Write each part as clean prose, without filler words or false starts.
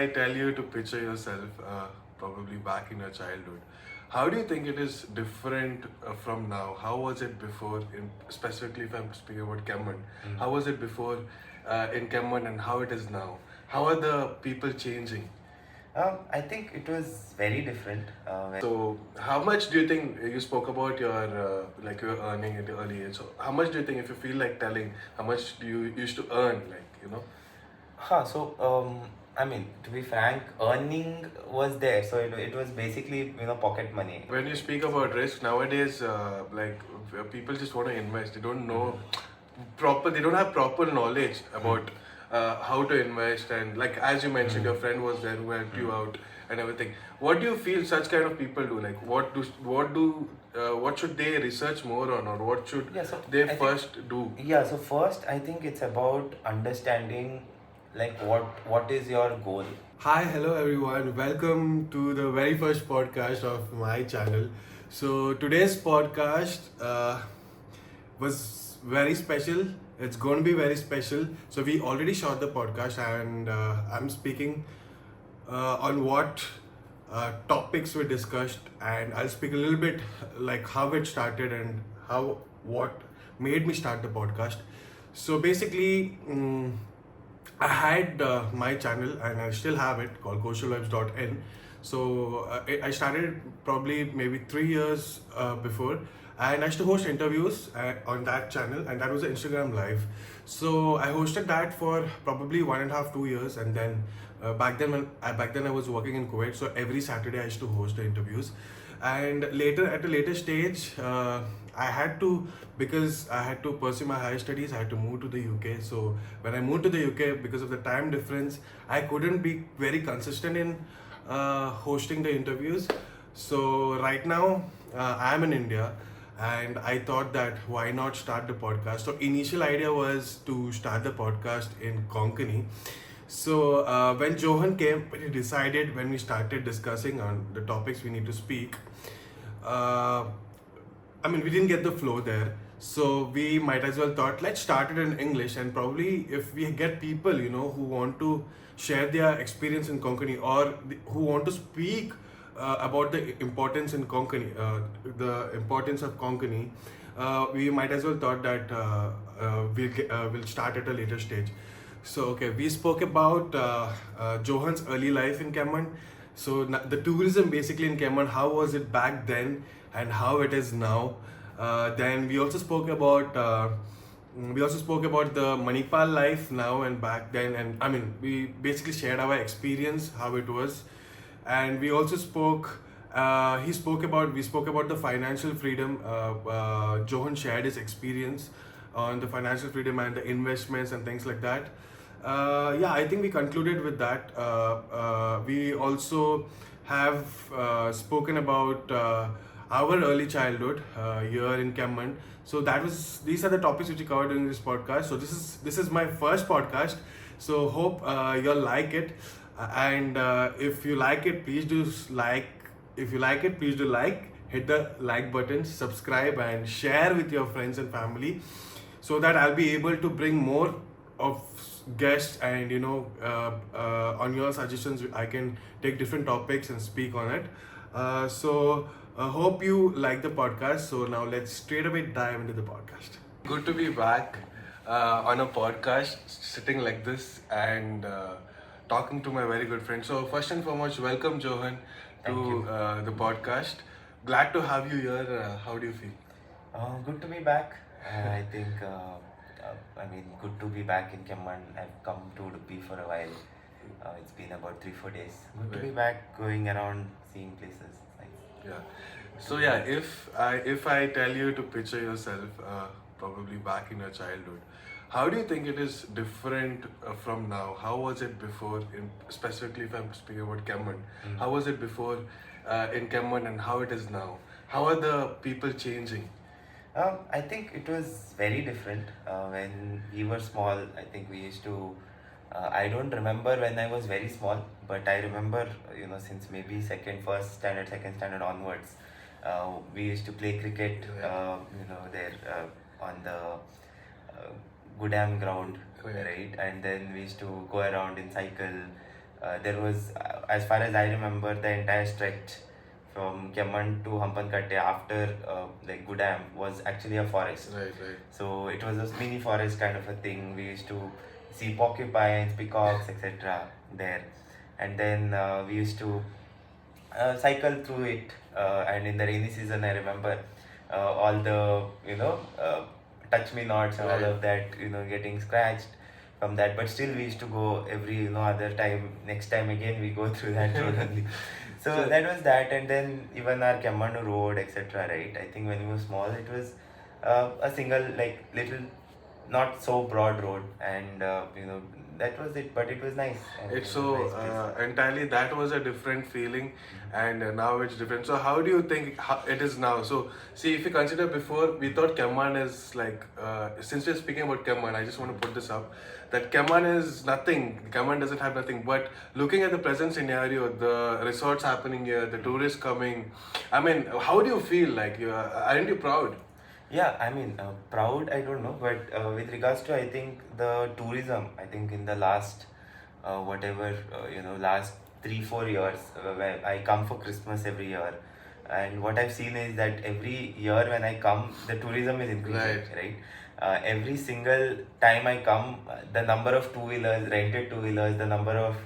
I tell you to picture yourself probably back in your childhood, how do you think it is different from now? How was it before, specifically if I'm speaking about Kemman? How was it before in Kemman and how it is now? How are the people changing? I think it was very different. So, how much do you think you spoke about your like your earning at the early age? So, how much do you think, if you feel like telling, how much do you used to earn? I mean, to be frank, earning was there, so it was basically pocket money. When you speak about risk nowadays, people just want to invest. They don't know proper. They don't have proper knowledge about how to invest, and like as you mentioned, your friend was there who helped you out and everything. What do you feel such kind of people do? Like, what should they research more on, or what should they first do? Yeah, so first I think it's about understanding like what is your goal. Hi, hello everyone. Welcome to the very first podcast of my channel. So today's podcast was very special. It's going to be very special. So we already shot the podcast, and I'm speaking on what topics we discussed, and I'll speak a little bit like how it started and what made me start the podcast. So basically. I had my channel, and I still have it, called coastalvibes.in. So I started probably maybe 3 years before, and I used to host interviews on that channel, and that was an Instagram live. So I hosted that for probably 1.5 2 years, and then back then I was working in Kuwait, so every Saturday I used to host the interviews. And later, at a later stage, I had to, because I had to pursue my higher studies, I had to move to the UK. So when I moved to the UK, because of the time difference, I couldn't be very consistent in hosting the interviews. So right now, I'm in India, and I thought that why not start the podcast. So initial idea was to start the podcast in Konkani. So when Johan came, we decided, when we started discussing on the topics we need to speak, uh, we didn't get the flow there. So we might as well thought, let's start it in English, and probably if we get people, who want to share their experience in Konkani, or who want to speak about the importance in Konkani, the importance of Konkani, we might as well thought that we'll start at a later stage. So okay, we spoke about Johan's early life in Cayman. So the tourism basically in Cayman, how was it back then and how it is now. Then we also spoke about the Manipal life now and back then, and we basically shared our experience, how it was, and we also spoke. We spoke about the financial freedom. Johan shared his experience on the financial freedom and the investments and things like that. I think we concluded with that. We also have spoken about our early childhood here in Cayman. So these are the topics which we covered during this podcast. So this is my first podcast. So hope you'll like it. And if you like it, please do like. If you like it, please do like. Hit the like button, subscribe, and share with your friends and family, so that I'll be able to bring more of guests, and on your suggestions I can take different topics and speak on it. Hope you like the podcast. So now let's straight away dive into the podcast. Good to be back on a podcast, sitting like this, and talking to my very good friend. So first and foremost, welcome Johan to the podcast. Glad to have you here. How do you feel? Good to be back. I think, good to be back in Cayman. I've come to Udupi for a while. It's been about 3-4 days. Good to be back, going around, seeing places. Nice. Yeah. So yeah, if I tell you to picture yourself probably back in your childhood, how do you think it is different from now? How was it before, specifically if I'm speaking about Kemman? How was it before in Kemman and how it is now? How are the people changing? I think it was very different. When we were small, I think we used to. I don't remember when I was very small, but I remember, since maybe first standard, second standard onwards, we used to play cricket, there on the Goodam ground, right? And then we used to go around in cycle. There was, as far as I remember, the entire stretch from Kemman to Hampankatte after like Gudam was actually a forest. Right, right. So it was a mini forest kind of a thing. We used to see porcupines, peacocks, etc. there, and then we used to cycle through it. And in the rainy season, I remember all the touch me nots and all Right. of that, getting scratched from that. But still, we used to go every other time. Next time again, we go through that road only. So that was that, and then even our Kemmannu road, etc. Right? I think when we were small, it was a single like little, not so broad road, and that was it. But it was nice. And It's it was so nice place. entirely that was a different feeling, and now it's different. So how do you think it is now? So see, if you consider before, we thought Kemman is like since we're speaking about Kemman, I just want to put this up that Kemman is nothing. Kemman doesn't have nothing. But looking at the present scenario, the resorts happening here, the tourists coming. I mean, how do you feel? Like, aren't you proud? Yeah, I mean, proud, I don't know, but with regards to, I think, the tourism, I think in the last, last 3, 4 years, where I come for Christmas every year, and what I've seen is that every year when I come, the tourism is increasing, right? Every single time I come, the number of two-wheelers, rented two-wheelers, the number of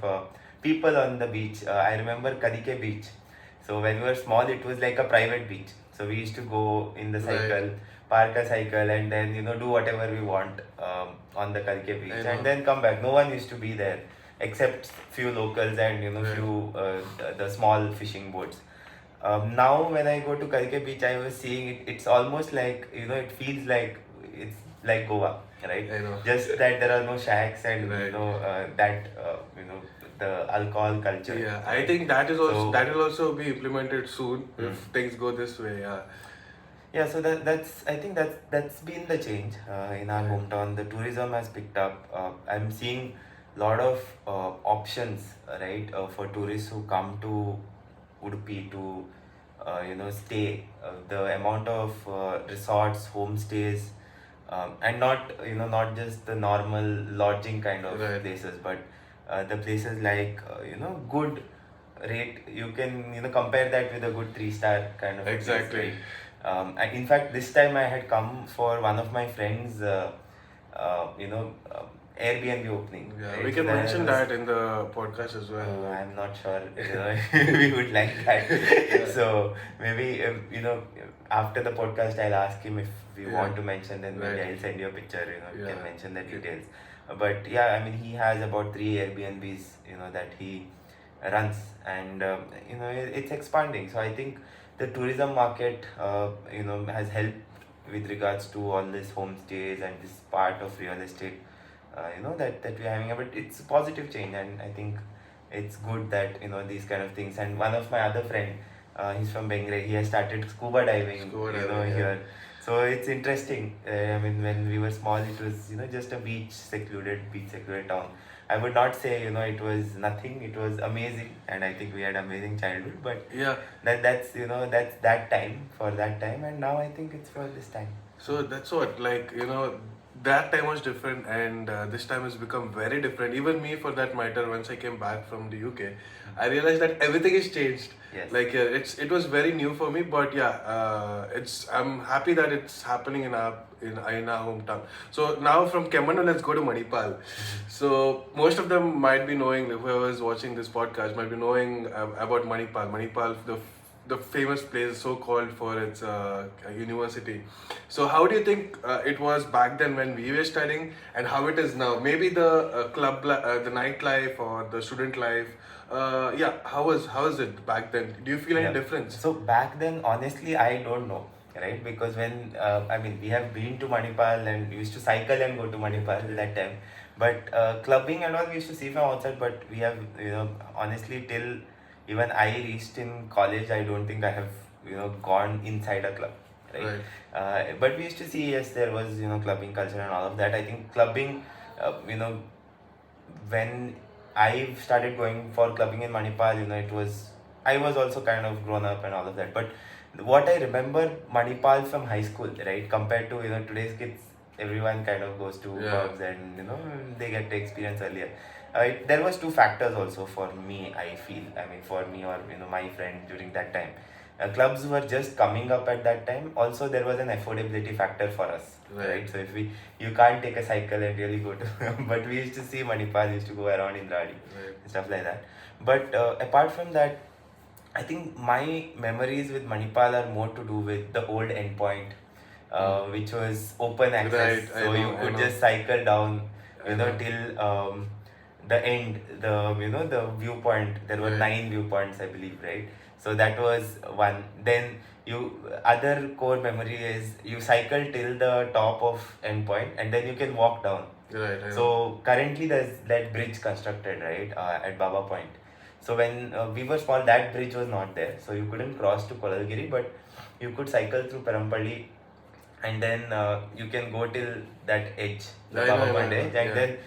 people on the beach. I remember Kadike beach. So when we were small, it was like a private beach. So we used to go in the Right. cycle, park a cycle, and then do whatever we want on the Kalke beach, I know. and then come back. No one used to be there except few locals and Right. few the small fishing boats. Now when I go to Kalke beach, I was seeing it. It's almost like it feels like it's like Goa, right? I know. Just that there are no shacks and Right. the alcohol culture. Yeah, I right? think that is also So- that will also be implemented soon if things go this way. Yeah. Yeah, so that's I think that's been the change in our hometown. The tourism has picked up. I'm seeing a lot of options, right, for tourists who come to Udupi to stay. The amount of resorts, homestays, and not just the normal lodging kind of Right. places, but the places like good rate. You can compare that with a good 3-star kind of a place, Exactly. right? In fact, this time I had come for one of my friends, Airbnb opening. Yeah, right? we So can then I mention was- that in the podcast as well. I'm not sure we would like that. So maybe after the podcast I'll ask him if we Yeah. want to mention. Then maybe Right. I'll send you a picture. You Yeah. can mention the details. But yeah, I mean he has about 3 Airbnbs. That he runs, and it's expanding. So I think the tourism market has helped with regards to all this homestays and this part of real estate that we're having. But it's a positive change, and I think it's good that these kind of things. And one of my other friend, he's from Bengre, he has started scuba diving, Scuba diving, yeah. here. So it's interesting. I mean, when we were small, it was just a beach secluded town. I would not say it was nothing. It was amazing, and I think we had amazing childhood. But Yeah. that's that time for that time, and now I think it's for this time. So that's what, like, that time was different, and this time has become very different. Even me, for that matter, once I came back from the UK, I realized that everything has changed. Yes. Like, it was very new for me, but yeah, I'm happy that it's happening in our hometown. So now from Kemmannu, let's go to Manipal. So most of them might be knowing, whoever is watching this podcast might be knowing about Manipal. Manipal, the famous place, so called for its university. So how do you think it was back then when we were studying, and how it is now? Maybe the the nightlife or the student life. Yeah, how is it back then? Do you feel any Yeah. difference? So back then, honestly, I don't know, right? Because when I mean, we have been to Manipal and we used to cycle and go to Manipal that time. But clubbing and all we used to see from outside. But we have, honestly, till even I reached in college, I don't think I have, gone inside a club, right? Right. But we used to see, yes, there was, clubbing culture and all of that. I think clubbing, when I started going for clubbing in Manipal, I was also kind of grown up and all of that. But what I remember Manipal from high school, right, compared to today's kids, everyone kind of goes to Yeah. pubs and they get to experience earlier. there was two factors also for me, I feel. I mean, for me or my friend during that time. Clubs were just coming up at that time. Also, there was an affordability factor for us, right? So if you can't take a cycle and really go to, but we used to see Manipal, used to go around in Radi, stuff like that. But apart from that, I think my memories with Manipal are more to do with the old endpoint, which was open access. So you could just cycle down, till the end, the viewpoint. There were 9 viewpoints, I believe, right? So that was one. Then other core memory is you cycle till the top of endpoint and then you can walk down. So currently there's that bridge constructed, right, at Baba Point. So when we were small, that bridge was not there. So you couldn't cross to Kolalgiri, but you could cycle through Parampalli and then you can go till that edge, the Baba Point edge, and then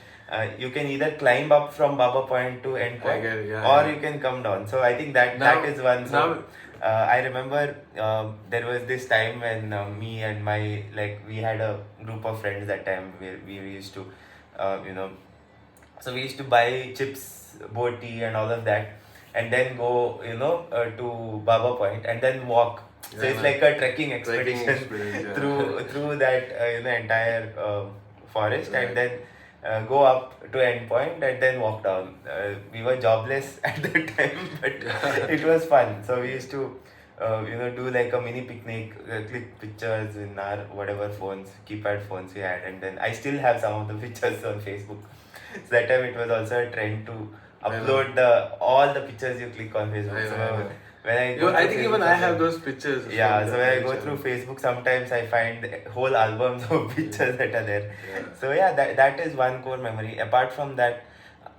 you can either climb up from Baba Point to end point, or you can come down. So I think that is one. So I remember there was this time when me and we had a group of friends that time where we used to, so we used to buy chips, boti and all of that, and then go, to Baba Point and then walk. So it's like a trekking expedition through that entire forest, and then go up to end point and then walk down. We were jobless at that time, but it was fun. So we used to do like a mini picnic, click pictures in our whatever phones, keypad phones we had, and then I still have some of the pictures on Facebook. So that time it was also a trend to upload all the pictures you click on Facebook. So when I think even I have those pictures. Yeah, so when I go through Facebook, sometimes I find whole albums of pictures that are there. So yeah, that is one core memory. Apart from that,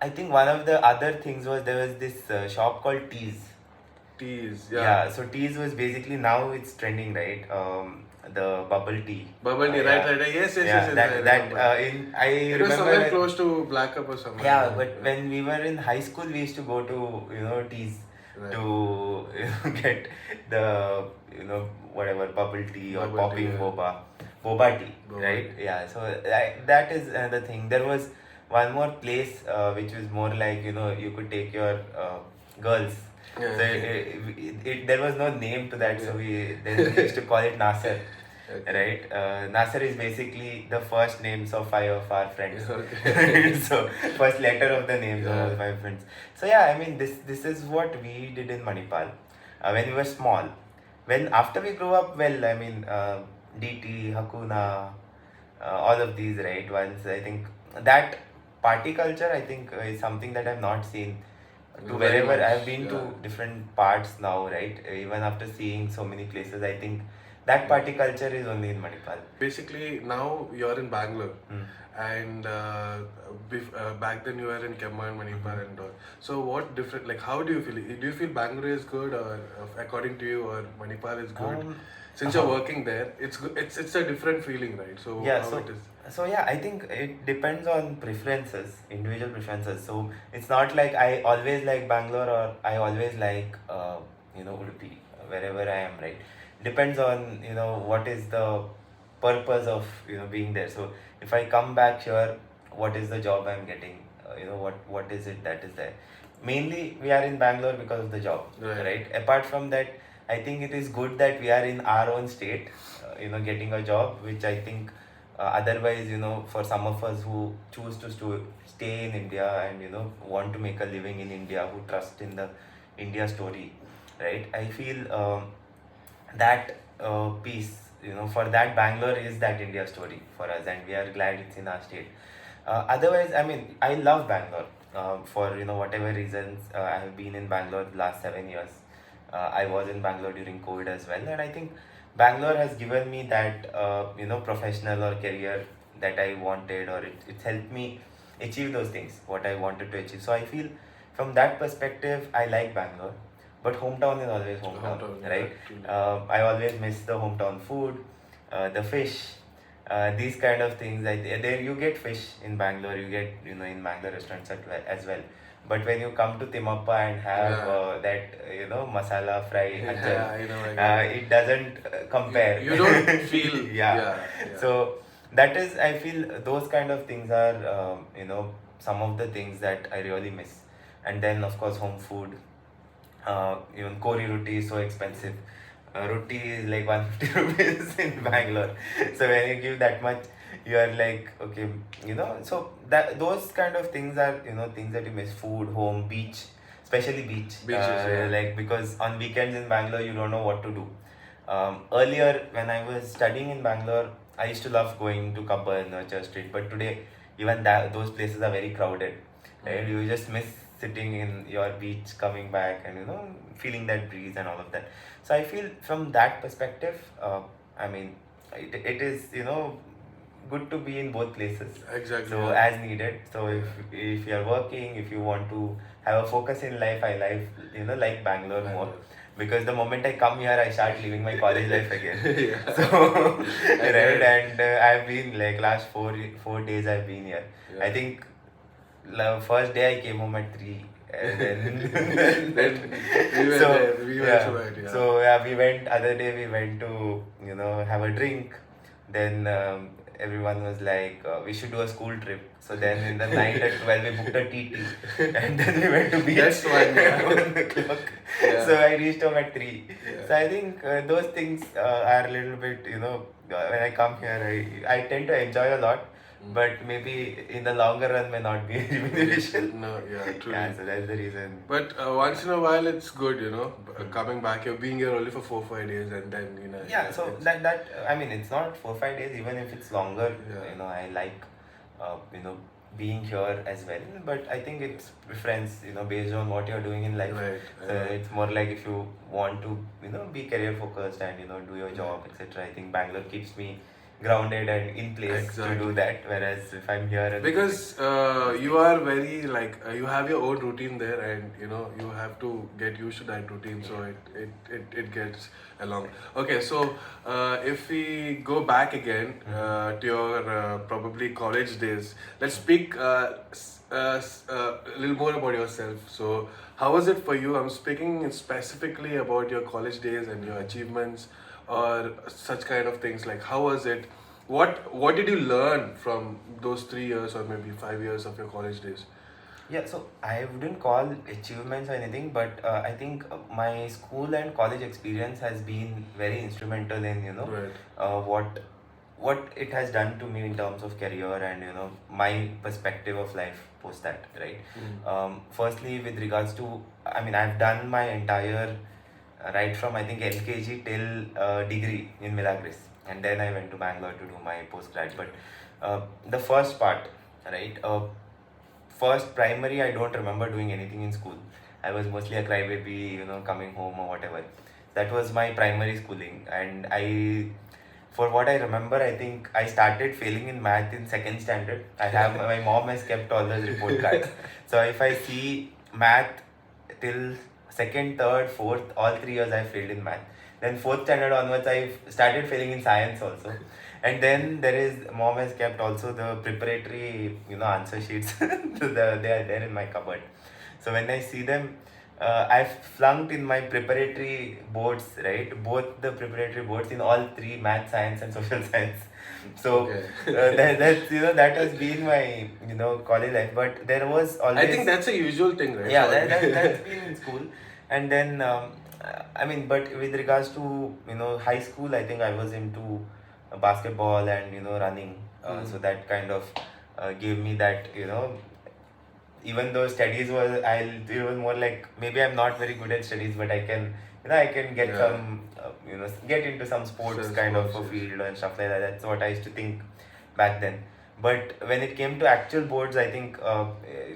I think one of the other things was there was this shop called Teas. So Teas was basically, now it's trending, right? The bubble tea. Bubble tea, right. Yes. It was somewhere close to Black Cup or something. Yeah, but when we were in high school, we used to go to Teas to get the whatever bubble tea or popping boba tea, right? Yeah, so that is another thing. There was one more place which was more like you could take your girls. So there was no name to that, so we used to call it Nasser. Right, Nasser is basically the first names of 5 of our friends. So first letter of the names of all 5 friends. So yeah, I mean this is what we did in Manipal when we were small. When after we grew up, well, I mean DT, Hakuna, all of these, right? Once I think that party culture, I think is something that I've not seen. To wherever I've been to different parts now, right? Even after seeing so many places, I think that party culture is only in Manipal. Basically, now you're in Bangalore, and back then you were in Kemma and Manipal and all. So what different? Like, how do you feel? Do you feel Bangalore is good, or according to you, or Manipal is good? Since you're working there, it's good. It's a different feeling, right? So how it is? So yeah, I think it depends on preferences, individual preferences. So it's not like I always like Bangalore or I always like Udupi, wherever I am, right? Depends on what is the purpose of being there. So if I come back here, what is the job I'm getting? What is it that is there? Mainly we are in Bangalore because of the job, right? Apart from that, I think it is good that we are in our own state, getting a job, which I think otherwise, for some of us who choose to stay in India and want to make a living in India, who trust in the India story, right? I feel that piece, for that Bangalore is that India story for us, and we are glad it's in our state. Otherwise, I mean, I love Bangalore for whatever reasons. I have been in Bangalore the last 7 years. I was in Bangalore during COVID as well, and I think Bangalore has given me that professional or career that I wanted, or it's helped me achieve those things what I wanted to achieve. So I feel from that perspective I like Bangalore, but hometown is always hometown, right? I always miss the hometown food, the fish, these kind of things. There you get fish in Bangalore, you get in Bangalore restaurants as well. But when you come to Timappa and have that masala fry, it doesn't compare. You don't feel. So that is, I feel those kind of things are some of the things that I really miss. And then of course home food. Even Kori roti is so expensive. Roti is like 150 rupees in Bangalore. So when you give that much, you are like, okay, So that those kind of things are, things that you miss. Food, home, beach, especially beach. Beaches, yeah. Like because on weekends in Bangalore, you don't know what to do. Earlier, when I was studying in Bangalore, I used to love going to Kabban, Church Street. But today, even those places are very crowded. Right? You just miss sitting in your beach, coming back, and feeling that breeze and all of that. So I feel from that perspective, I mean, it is good to be in both places. Exactly. So yeah. as needed. So if you are working, if you want to have a focus in life, I like Bangalore more. Because the moment I come here, I start living my college life again. Yeah. So, right, and I've been like last 4 days I've been here. Yeah. I think first day I came home at 3. And then, Then we were so, there. We were yeah. so right, yeah. So yeah, other day we went to, have a drink. Then everyone was like, we should do a school trip. So then in the night at 12, we booked a TT. And then we went to beach. That's fine, yeah. 1 o'clock. Yeah. So I reached home at 3. Yeah. So I think those things are a little bit, when I come here, I tend to enjoy a lot. But maybe in the longer run may not be beneficial. No, yeah, true. Yeah, so that's the reason. But once in a while, it's good, coming back. You're being here only for 4-5 days, and then Yeah, so it's- that I mean, it's not 4-5 days. Even if it's longer, Yeah. I like being here as well. But I think it's preference, based on what you're doing in life. Right. So it's more like if you want to, be career focused and do your job, etc. I think Bangalore keeps me grounded and in place to do Exactly. that. Whereas if I'm here, and Because you are very you have your own routine there, and you have to get used to that routine, so it gets along. Okay, so if we go back again to your probably college days, let's speak a little more about yourself. So how was it for you? I'm speaking specifically about your college days and your achievements or such kind of things. Like how was it? What did you learn from those 3 years or maybe 5 years of your college days? Yeah, so I wouldn't call achievements or anything, but I think my school and college experience has been very instrumental in Right. What it has done to me in terms of career and my perspective of life post that, right? Firstly, with regards to, I mean, I've done my entire right from I think LKG till degree in Milagres, and then I went to Bangalore to do my postgrad. But the first part, right? First primary, I don't remember doing anything in school. I was mostly a crybaby, coming home or whatever. That was my primary schooling, and for what I remember, I think I started failing in math in second standard. My mom has kept all those report cards. So if I see math till second, third, fourth, all 3 years I failed in math. Then fourth standard onwards, I started failing in science also. And then mom has kept also the preparatory, answer sheets. They are there in my cupboard. So when I see them, I've flunked in my preparatory boards, right? Both the preparatory boards in all 3, math, science and social science. So Okay. that has been my college life. But there was always. I think that's a usual thing, right? Yeah, So- that's been in school. And then I mean, but with regards to high school, I think I was into basketball and running. So that kind of gave me that even though studies it was more like maybe I'm not very good at studies, but I can get Yeah. some get into some sports Some kind of sports, a yes. field and stuff like that. That's what I used to think back then. But when it came to actual boards, I think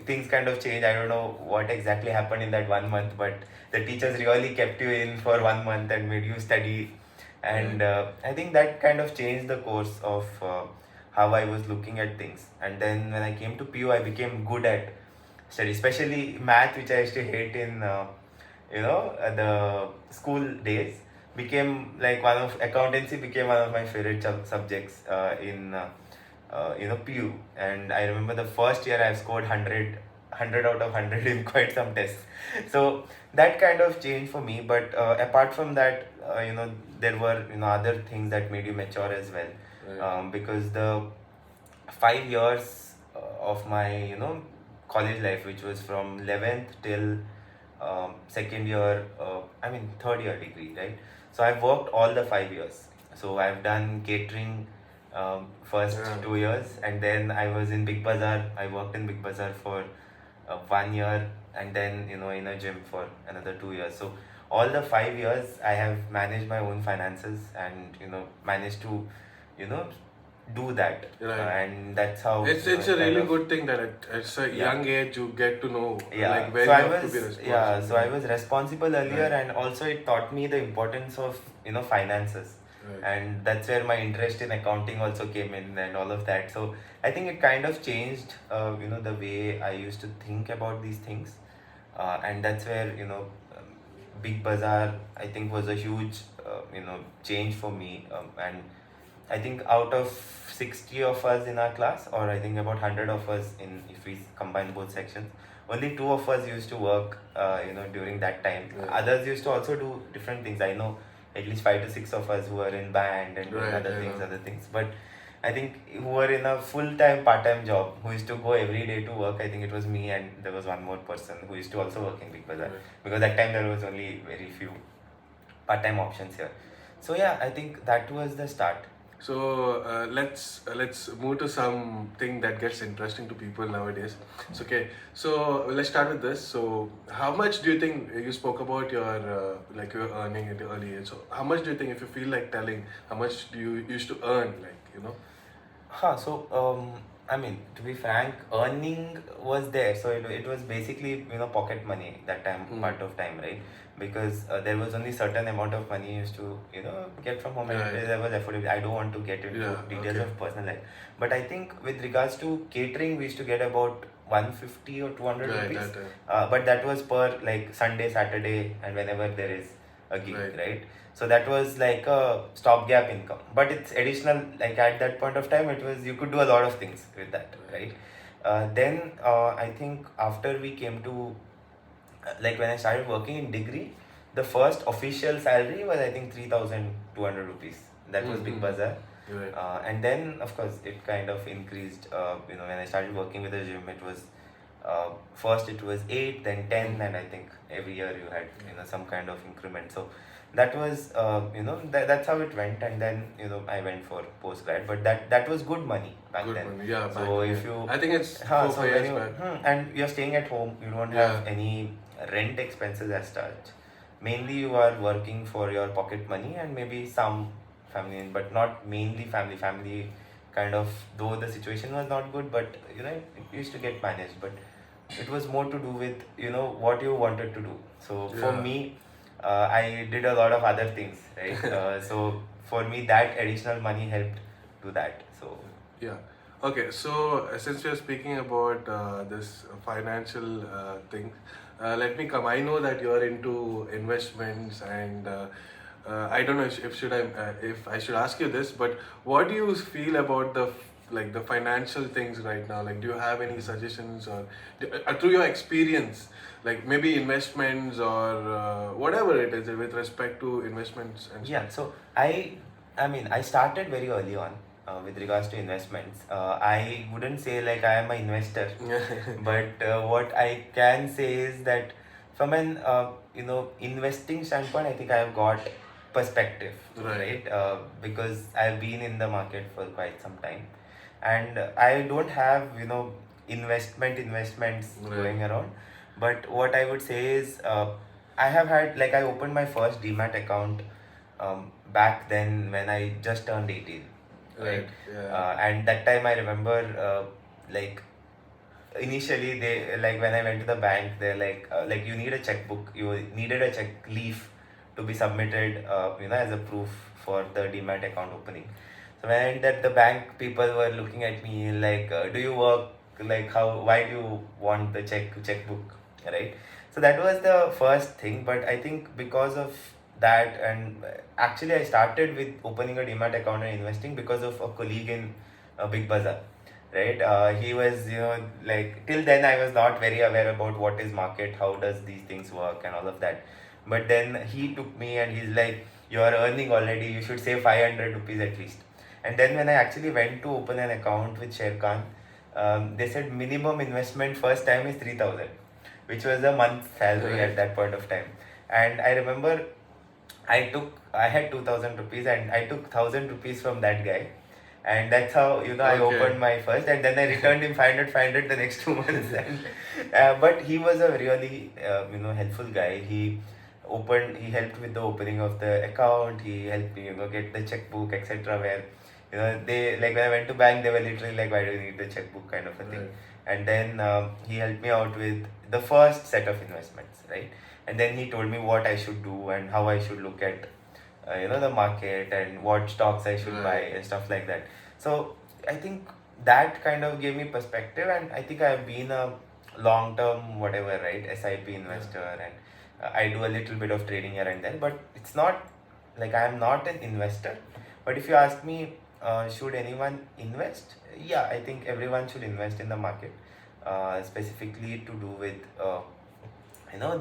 things kind of changed. I don't know what exactly happened in that 1 month, but the teachers really kept you in for 1 month and made you study. And I think that kind of changed the course of how I was looking at things. And then when I came to PU, I became good at study, especially math, which I used to hate in the school days. Became like accountancy became one of my favorite subjects in PU. And I remember the first year I scored 100 out of 100 in quite some tests. So that kind of changed for me. But apart from that, there were other things that made you mature as well. Right. Because the 5 years of my college life, which was from 11th till second year, third year degree, right? So I've worked all the 5 years. So I've done catering first Yeah. 2 years, and then I was in Big Bazaar. I worked in Big Bazaar for 1 year, and then in a gym for another 2 years. So all the 5 years I have managed my own finances, and managed to you know do that. Right. And that's how It's a kind really of- good thing that at a Yeah. young age you get to know yeah where so you I have to was be responsible. yeah so I was responsible earlier, Right. and also it taught me the importance of finances. Right. And that's where my interest in accounting also came in, and all of that. So I think it kind of changed the way I used to think about these things. And that's where Big Bazaar, I think, was a huge change for me. And I think out of 60 of us in our class, or I think about 100 of us, in if we combine both sections, only two of us used to work during that time. Right. Others used to also do different things. I know at least 5 to 6 of us who were in band and doing Right, other things. But I think who were in a full-time, part-time job, who used to go every day to work, I think it was me, and there was one more person who used to also work in Big Bazaar. Right. Because that time there was only very few part-time options here. So yeah, I think that was the start. So let's move to something that gets interesting to people nowadays. So, okay, so let's start with this. So how much do you think you spoke about your your earning at the early age? So how much do you think, if you feel like telling, how much do you used to earn? To be frank, earning was there. So it was basically, pocket money that time, part of time, right? Because there was only certain amount of money you used to, get from home, and Right. there was affordable. I don't want to get into Yeah, details okay. of personal life. But I think with regards to catering, we used to get about 150 or 200 Right, rupees. that But that was per like Sunday, Saturday, and whenever there is a gig, Right. right? So that was like a stopgap income, but it's additional. Like at that point of time, it was, you could do a lot of things with that, right? Then I think after we came to like when I started working in degree, the first official salary was, I think, 3,200 rupees. That was Big Mhm. Bazaar. Right. And then of course it kind of increased. When I started working with the gym, it was first it was 8, then 10, and I think every year you had some kind of increment. So that was that's how it went. And then I went for post grad, but that was good money back Good then. money. Yeah. So back if then. you I think it's Huh, 4 so 5 when years you back. and you're staying at home, you don't Yeah. have any rent expenses as such. Mainly you are working for your pocket money and maybe some family, but not mainly family. Family kind of, though the situation was not good, but it used to get managed. But it was more to do with what you wanted to do. So for Yeah. me, I did a lot of other things, right? So for me, that additional money helped do that. So Yeah. Okay. So since we are speaking about this financial thing, let me come. I know that you are into investments, and I don't know if I should ask you this, but what do you feel about the financial things right now? Like, do you have any suggestions, or through your experience, like maybe investments or whatever it is with respect to investments and yeah, stuff? so I started very early on with regards to investments. I wouldn't say like I am an investor, but what I can say is that from an investing standpoint, I think I have got perspective, Right. right? Because I've been in the market for quite some time, and I don't have investments Right. going around. But what I would say is I have had, like, I opened my first demat account back then when I just turned 18, right? Right. Yeah. And that time I remember, like, initially they, like, when I went to the bank, they're like, you need a checkbook, you needed a check leaf to be submitted, as a proof for the demat account opening. So when I went at the bank, people were looking at me like, do you work? Like, why do you want the checkbook, right? So that was the first thing. But I think because of that, and actually I started with opening a demat account and investing because of a colleague in Big Bazaar, right? He was, like, till then I was not very aware about what is market, how does these things work, and all of that. But then he took me and he's like, you are earning already, you should save 500 rupees at least. And then when I actually went to open an account with Sher Khan, they said minimum investment first time is 3,000, which was a month's salary at that point of time. And I remember I had 2,000 rupees and I took 1,000 rupees from that guy. And that's how, I Okay. opened my first, and then I returned him 500 the next 2 months. And, but he was a really, helpful guy. He helped with the opening of the account. He helped me, get the checkbook, etc. Where, they, like when I went to bank, they were literally like, why do you need the checkbook kind of a thing. Right. And then he helped me out with the first set of investments, right? And then he told me what I should do and how I should look at the market and what stocks I should buy Right. and stuff like that. So I think that kind of gave me perspective, and I think I've been a long term whatever, right, SIP investor, and I do a little bit of trading here and there, but it's not like I'm not an investor. But if you ask me, should anyone invest? Yeah, I think everyone should invest in the market, specifically to do with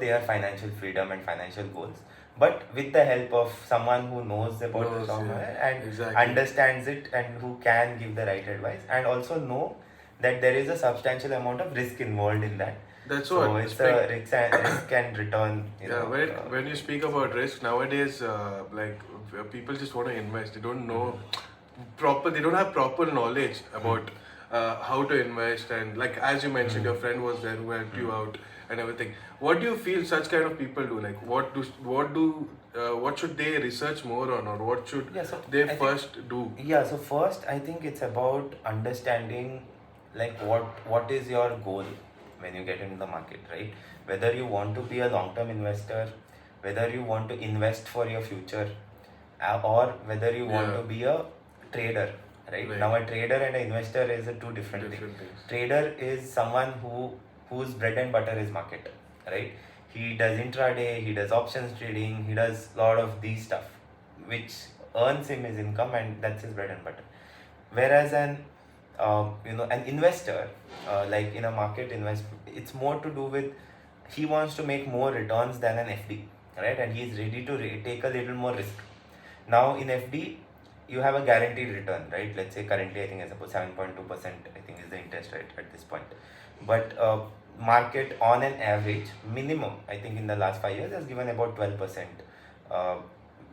their financial freedom and financial goals, but with the help of someone who knows about the Knows, stock yeah, market and exactly. understands it, and who can give the right advice, and also know that there is a substantial amount of risk involved in that. That's So what. it's a risk and return. Yeah, when you speak about risk nowadays, people just want to invest. They don't know proper. They don't have proper knowledge about how to invest, and like as you mentioned, your friend was there who helped you out and everything. What do you feel such kind of people do? Like, what should they research more on, or what should Yeah, so they I think, first do? yeah, so first I think it's about understanding like what is your goal when you get into the market, right? Whether you want to be a long-term investor, whether you want to invest for your future, or whether you want Yeah. to be a trader, right? Right. Now a trader and an investor is a two different things. Different things. Trader is someone whose bread and butter is market, right? He does intraday, he does options trading, he does a lot of these stuff, which earns him his income, and that's his bread and butter. Whereas an investor, like in a market it's more to do with, he wants to make more returns than an FD, right? And he's ready to take a little more risk. Now in FD, you have a guaranteed return, right? Let's say currently I think I suppose 7.2% I think is the interest rate at this point. But market on an average minimum, I think in the last 5 years has given about 12% uh,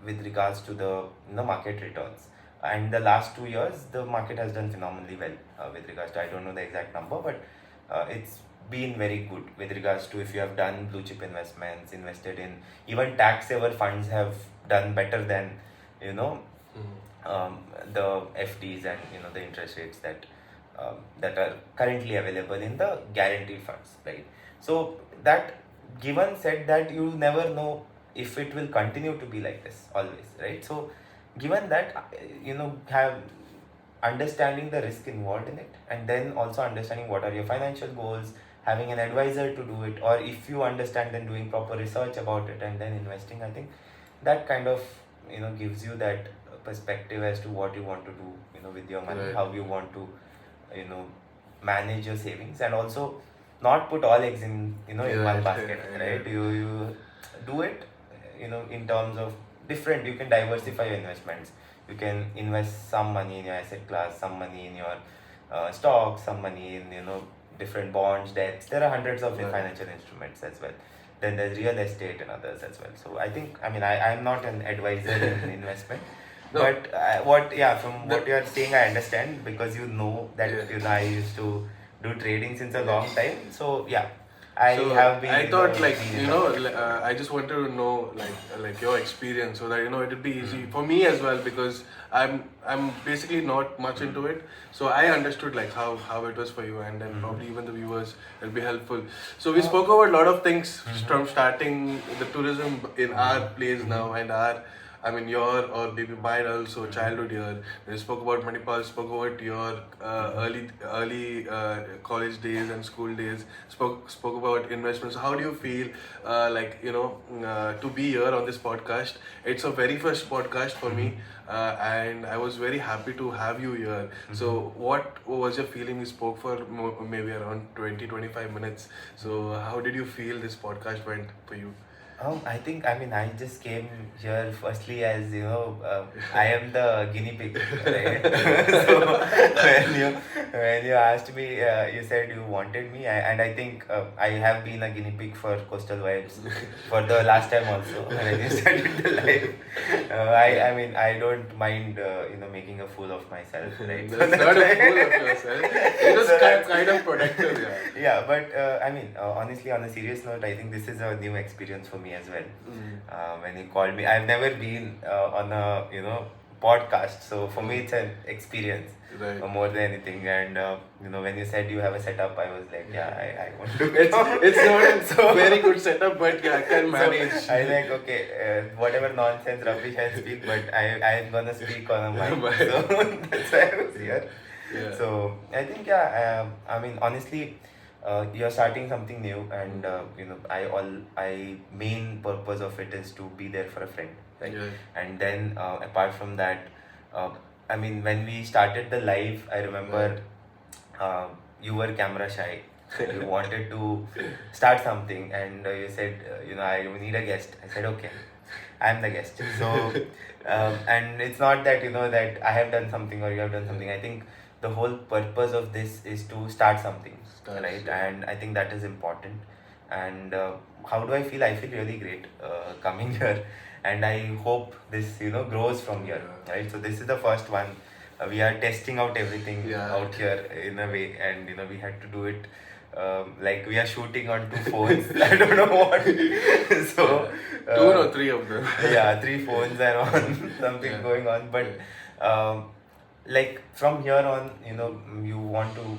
with regards to the market returns. And the last 2 years, the market has done phenomenally well with regards to, I don't know the exact number, but it's been very good with regards to, if you have done blue chip investments, invested in even tax saver funds, have done better than you know the FDs and the interest rates that are currently available in the guaranteed funds, right? So that, given said that, you never know if it will continue to be like this always, right? So given that, have understanding the risk involved in it, and then also understanding what are your financial goals, having an advisor to do it, or if you understand, then doing proper research about it and then investing, I think that kind of gives you that perspective as to what you want to do with your money, Right. how you want to manage your savings, and also not put all eggs in in Yeah, one basket, yeah, right? yeah. You do it in terms of different, you can diversify your investments. You can invest some money in your asset class, some money in your stocks, some money in different bonds, debts. There are hundreds of Right. financial instruments as well. Then there's real estate and others as well. So I think, I'm not an advisor in investment. No. But from what you are saying, I understand, because that Yeah. I used to do trading since a long time. So yeah, I So have been. I thought, like, been in the market. I just wanted to know like your experience, so that it'd be easy for me as well, because I'm basically not much into it. So I understood like how it was for you, and then probably even the viewers, it'll be helpful. So we spoke about a lot of things from starting the tourism in our place now, and your, or maybe mine also, childhood here. We spoke about Manipal, spoke about your early college days and school days. Spoke about investments. How do you feel, to be here on this podcast? It's a very first podcast for me, and I was very happy to have you here. So what was your feeling? We spoke for maybe around 20-25 minutes. So how did you feel this podcast went for you? I just came here firstly as, I am the guinea pig, right? So when you asked me, you said you wanted me, and I think I have been a guinea pig for Coastal Vibes for the last time also when you started the live. I don't mind, making a fool of myself, right? So That's not a fool of yourself. It was So kind of protective, yeah. yeah, but honestly, on a serious note, I think this is a new experience for me as well. When you called me, I've never been on a podcast, so for me it's an experience Right. more than anything. And when you said you have a setup, I was like, yeah, I want to. It's not a So- very good setup, but yeah, I can manage. So I like, okay, whatever nonsense rubbish I speak, but I'm gonna speak on a mic. So that's why I was here. Yeah. So I think, yeah, honestly, you're starting something new, and I main purpose of it is to be there for a friend, right? Yeah. And then apart from that, when we started the live, I remember you were camera shy. You wanted to start something, and you said, I need a guest. I said, okay, I'm the guest. So, and it's not that that I have done something or you have done something. I think the whole purpose of this is to start something, right? Yeah. And I think that is important. And how do I feel? I feel really great coming here, and I hope this grows from here, right? So this is the first one. We are testing out everything Yeah. out here in a way, and we had to do it. Like we are shooting on two phones. I don't know what. So Two or three of them. yeah, three phones are on, something Yeah. going on. But like from here on, you want to,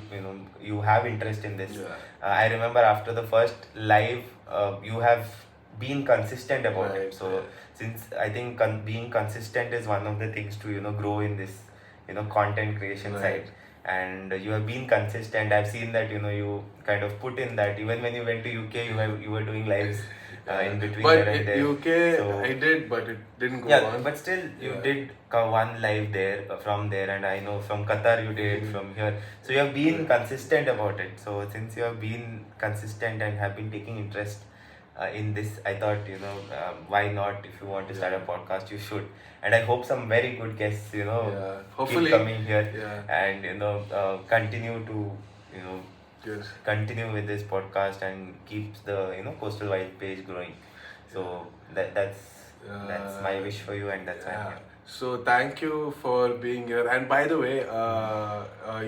you have interest in this. Yeah. I remember after the first live, you have been consistent about Right, it. So right. since I think being consistent is one of the things to grow in this content creation Right. side. And you have been consistent. I've seen that you kind of put in that even when you went to UK, you were doing lives in between But here and in there. UK, So- I did, but it didn't go Yeah, on. but still you Yeah. did one live there from there, and I know from Qatar you did from here. So you have been consistent about it. So since you have been consistent and have been taking interest in this, I thought why not? If you want to start a podcast, you should. And I hope some very good guests Yeah. Hopefully. keep coming here Yeah. and continue to Yes. continue with this podcast and keeps the Coastal Wild page growing. So that's my wish for you, and that's why I'm Yeah. here. So thank you for being here. And by the way,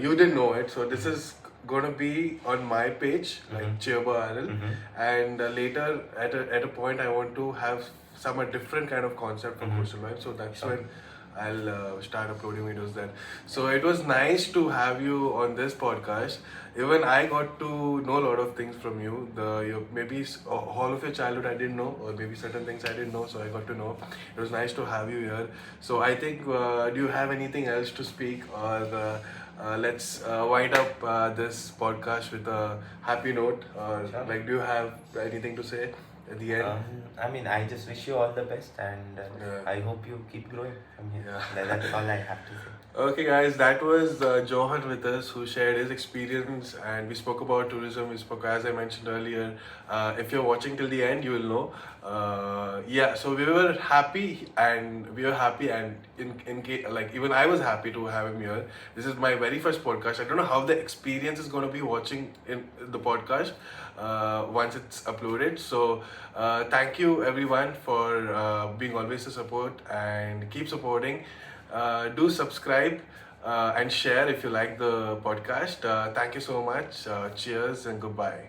you didn't know it. So this is gonna be on my page, like Cheerba RL. And later, at a point, I want to have some a different kind of concept for Coastal Vibe. So that's when I'll start uploading videos then. So it was nice to have you on this podcast. Even I got to know a lot of things from you. Maybe all of your childhood I didn't know, or maybe certain things I didn't know. So I got to know. It was nice to have you here. So I think, do you have anything else to speak, or let's wind up this podcast with a happy note? Or Sure. like, do you have anything to say at the end? I just wish you all the best, and Yeah. I hope you keep growing from here. Yeah. That's all I have to say. Okay, guys, that was Johan with us, who shared his experience, and we spoke about tourism. We spoke, as I mentioned earlier. If you're watching till the end, you will know. So we were happy, and like even I was happy to have him here. This is my very first podcast. I don't know how the experience is going to be watching in the podcast once it's uploaded. So thank you everyone for being always a support, and keep supporting. Do subscribe and share if you like the podcast. Thank you so much. Cheers and goodbye.